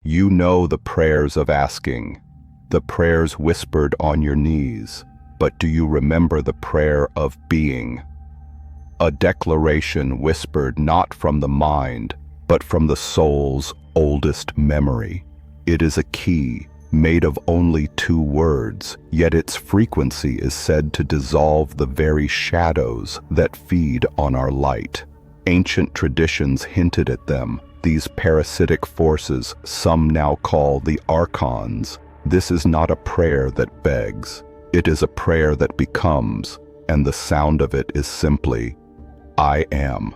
You know the prayers of asking, the prayers whispered on your knees, but do you remember the prayer of being? A declaration whispered not from the mind, but from the soul's oldest memory. It is a key, made of only 2 words, yet its frequency is said to dissolve the very shadows that feed on our light. Ancient traditions hinted at them, these parasitic forces some now call the Archons. This is not a prayer that begs. It is a prayer that becomes, and the sound of it is simply, I am.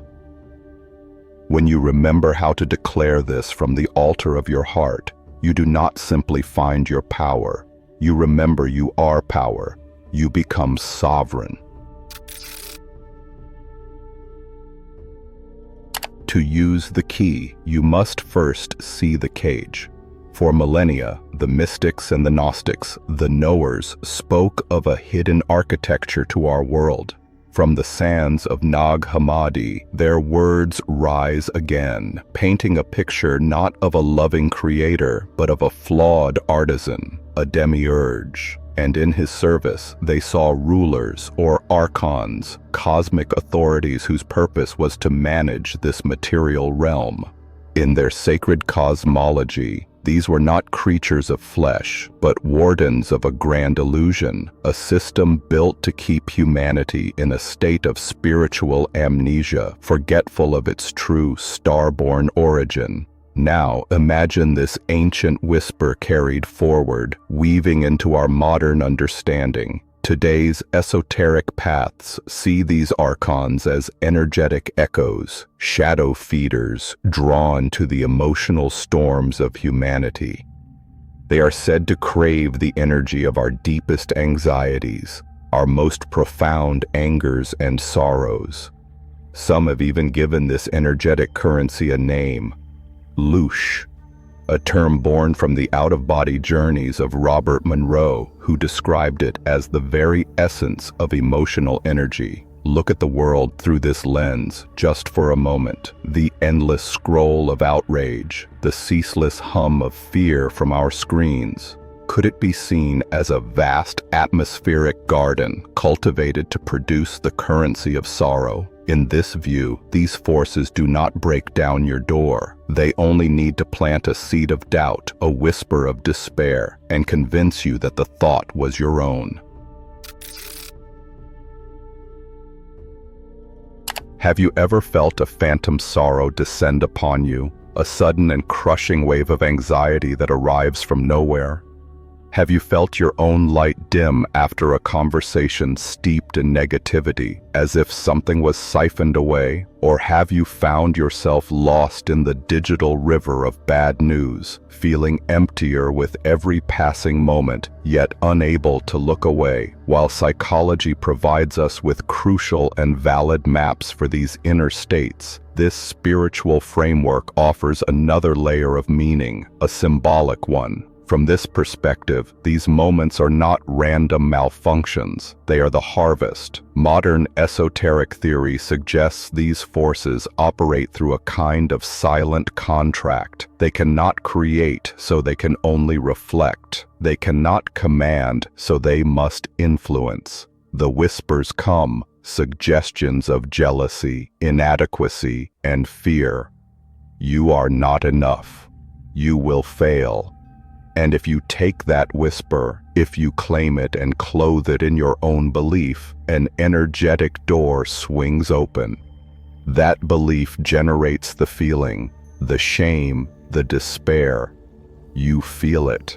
When you remember how to declare this from the altar of your heart, you do not simply find your power. You remember you are power. You become sovereign. To use the key, you must first see the cage. For millennia, the mystics and the Gnostics, the knowers, spoke of a hidden architecture to our world. From the sands of Nag Hammadi, their words rise again, painting a picture not of a loving creator, but of a flawed artisan, a demiurge. And in his service, they saw rulers, or archons, cosmic authorities whose purpose was to manage this material realm. In their sacred cosmology, these were not creatures of flesh, but wardens of a grand illusion, a system built to keep humanity in a state of spiritual amnesia, forgetful of its true star-born origin. Now, imagine this ancient whisper carried forward, weaving into our modern understanding. Today's esoteric paths see these archons as energetic echoes, shadow feeders drawn to the emotional storms of humanity. They are said to crave the energy of our deepest anxieties, our most profound angers and sorrows. Some have even given this energetic currency a name, Loosh, a term born from the out-of-body journeys of Robert Monroe, who described it as the very essence of emotional energy. Look at the world through this lens, just for a moment. The endless scroll of outrage, the ceaseless hum of fear from our screens. Could it be seen as a vast atmospheric garden cultivated to produce the currency of sorrow? In this view, these forces do not break down your door. They only need to plant a seed of doubt, a whisper of despair, and convince you that the thought was your own. Have you ever felt a phantom sorrow descend upon you, a sudden and crushing wave of anxiety that arrives from nowhere? Have you felt your own light dim after a conversation steeped in negativity, as if something was siphoned away? Or have you found yourself lost in the digital river of bad news, feeling emptier with every passing moment, yet unable to look away? While psychology provides us with crucial and valid maps for these inner states, this spiritual framework offers another layer of meaning, a symbolic one. From this perspective, these moments are not random malfunctions, they are the harvest. Modern esoteric theory suggests these forces operate through a kind of silent contract. They cannot create, so they can only reflect. They cannot command, so they must influence. The whispers come, suggestions of jealousy, inadequacy, and fear. You are not enough. You will fail. And if you take that whisper, if you claim it and clothe it in your own belief, an energetic door swings open. That belief generates the feeling, the shame, the despair. You feel it.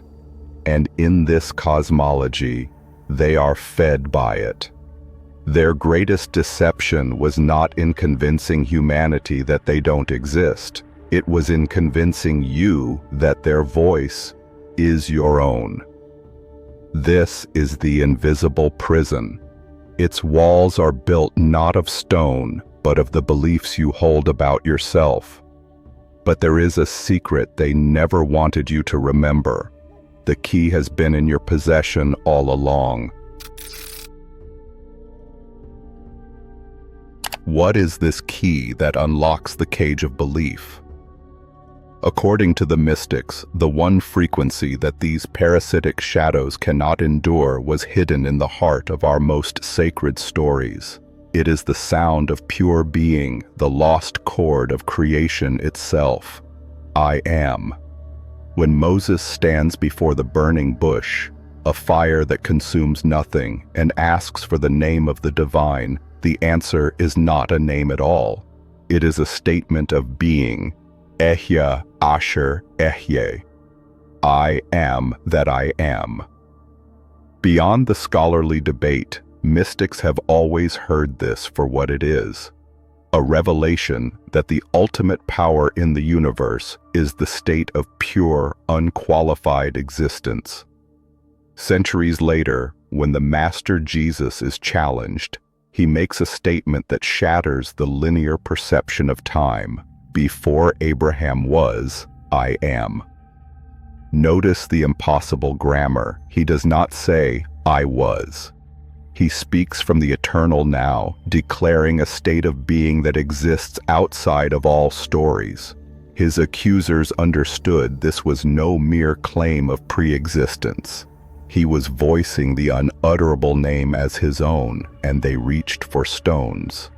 And in this cosmology, they are fed by it. Their greatest deception was not in convincing humanity that they don't exist. It was in convincing you that their voice is your own. This is the invisible prison. Its walls are built not of stone, but of the beliefs you hold about yourself. But there is a secret they never wanted you to remember. The key has been in your possession all along. What is this key that unlocks the cage of belief? According to the mystics, the one frequency that these parasitic shadows cannot endure was hidden in the heart of our most sacred stories. It is the sound of pure being, the lost chord of creation itself. I am. When Moses stands before the burning bush, a fire that consumes nothing, and asks for the name of the divine, the answer is not a name at all. It is a statement of being. Ehyeh asher ehyeh. I am that I am. Beyond the scholarly debate, mystics have always heard this for what it is. A revelation that the ultimate power in the universe is the state of pure, unqualified existence. Centuries later, when the Master Jesus is challenged, he makes a statement that shatters the linear perception of time. Before Abraham was, I am. Notice the impossible grammar. He does not say, I was. He speaks from the eternal now, declaring a state of being that exists outside of all stories. His accusers understood this was no mere claim of pre-existence. He was voicing the unutterable name as his own, and they reached for stones.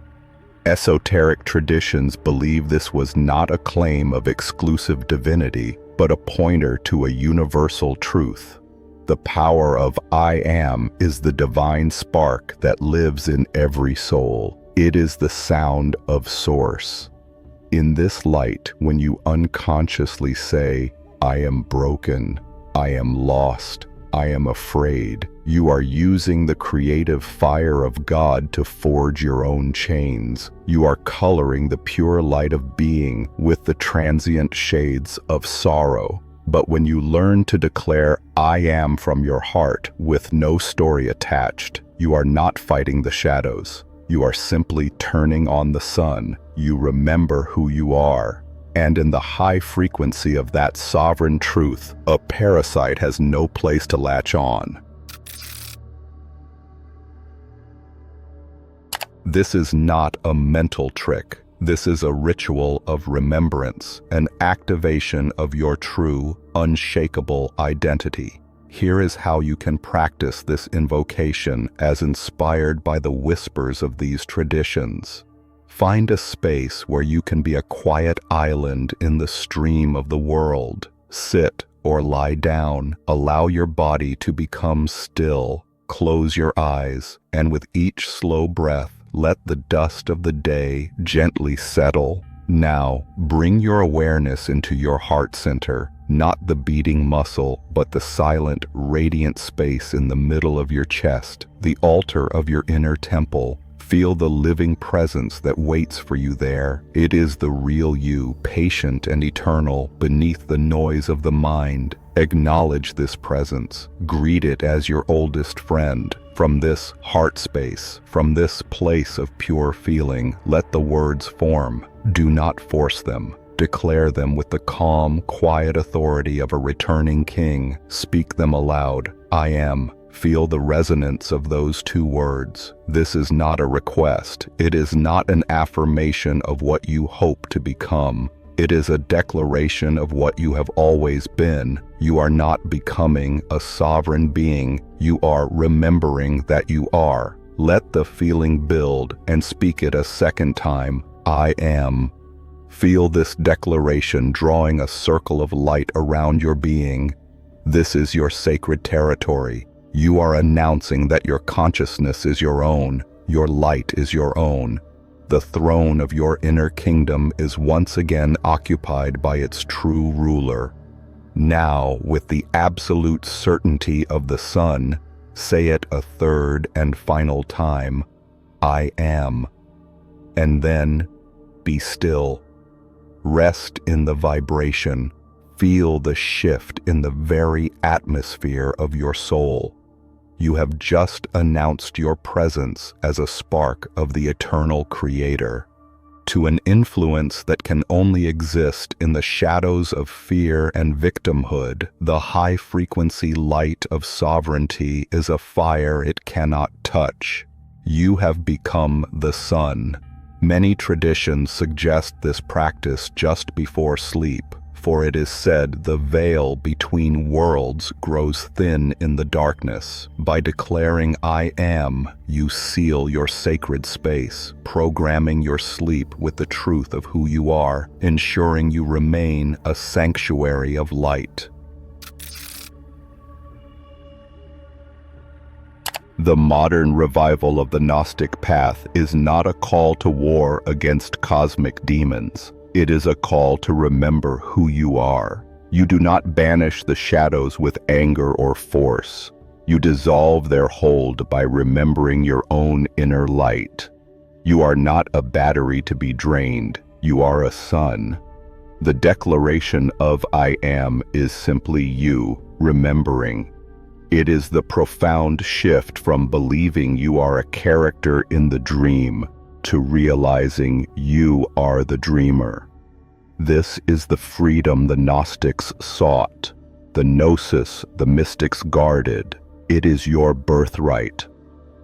Esoteric traditions believe this was not a claim of exclusive divinity, but a pointer to a universal truth. The power of I am is the divine spark that lives in every soul. It is the sound of Source. In this light, when you unconsciously say, I am broken, I am lost, I am afraid, you are using the creative fire of God to forge your own chains. You are coloring the pure light of being with the transient shades of sorrow. But when you learn to declare I am from your heart with no story attached, you are not fighting the shadows. You are simply turning on the sun. You remember who you are. And in the high frequency of that sovereign truth, a parasite has no place to latch on. This is not a mental trick. This is a ritual of remembrance, an activation of your true, unshakable identity. Here is how you can practice this invocation as inspired by the whispers of these traditions. Find a space where you can be a quiet island in the stream of the world. Sit or lie down. Allow your body to become still. Close your eyes, and with each slow breath, let the dust of the day gently settle. Now, bring your awareness into your heart center, not the beating muscle, but the silent, radiant space in the middle of your chest, the altar of your inner temple. Feel the living presence that waits for you there. It is the real you, patient and eternal, beneath the noise of the mind. Acknowledge this presence. Greet it as your oldest friend. From this heart space, from this place of pure feeling, let the words form. Do not force them. Declare them with the calm, quiet authority of a returning king. Speak them aloud. I am. Feel the resonance of those two words. This is not a request. It is not an affirmation of what you hope to become. It is a declaration of what you have always been. You are not becoming a sovereign being. You are remembering that you are. Let the feeling build and speak it a second time. I am. Feel this declaration drawing a circle of light around your being. This is your sacred territory. You are announcing that your consciousness is your own, your light is your own. The throne of your inner kingdom is once again occupied by its true ruler. Now, with the absolute certainty of the sun, say it a third and final time, I am. And then, be still. Rest in the vibration. Feel the shift in the very atmosphere of your soul. You have just announced your presence as a spark of the eternal Creator. To an influence that can only exist in the shadows of fear and victimhood, the high-frequency light of sovereignty is a fire it cannot touch. You have become the sun. Many traditions suggest this practice just before sleep. For it is said, the veil between worlds grows thin in the darkness. By declaring I am, you seal your sacred space, programming your sleep with the truth of who you are, ensuring you remain a sanctuary of light. The modern revival of the Gnostic path is not a call to war against cosmic demons. It is a call to remember who you are. You do not banish the shadows with anger or force. You dissolve their hold by remembering your own inner light. You are not a battery to be drained. You are a sun. The declaration of I am is simply you remembering. It is the profound shift from believing you are a character in the dream to realizing you are the dreamer. This is the freedom the Gnostics sought, the gnosis the mystics guarded. It is your birthright.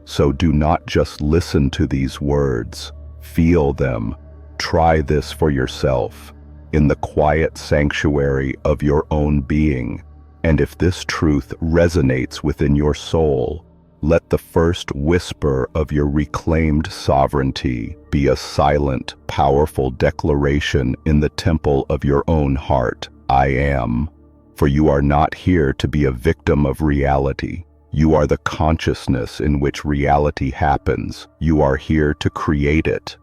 So do not just listen to these words, feel them. Try this for yourself, in the quiet sanctuary of your own being. And if this truth resonates within your soul, let the first whisper of your reclaimed sovereignty be a silent, powerful declaration in the temple of your own heart. I am. For you are not here to be a victim of reality. You are the consciousness in which reality happens. You are here to create it.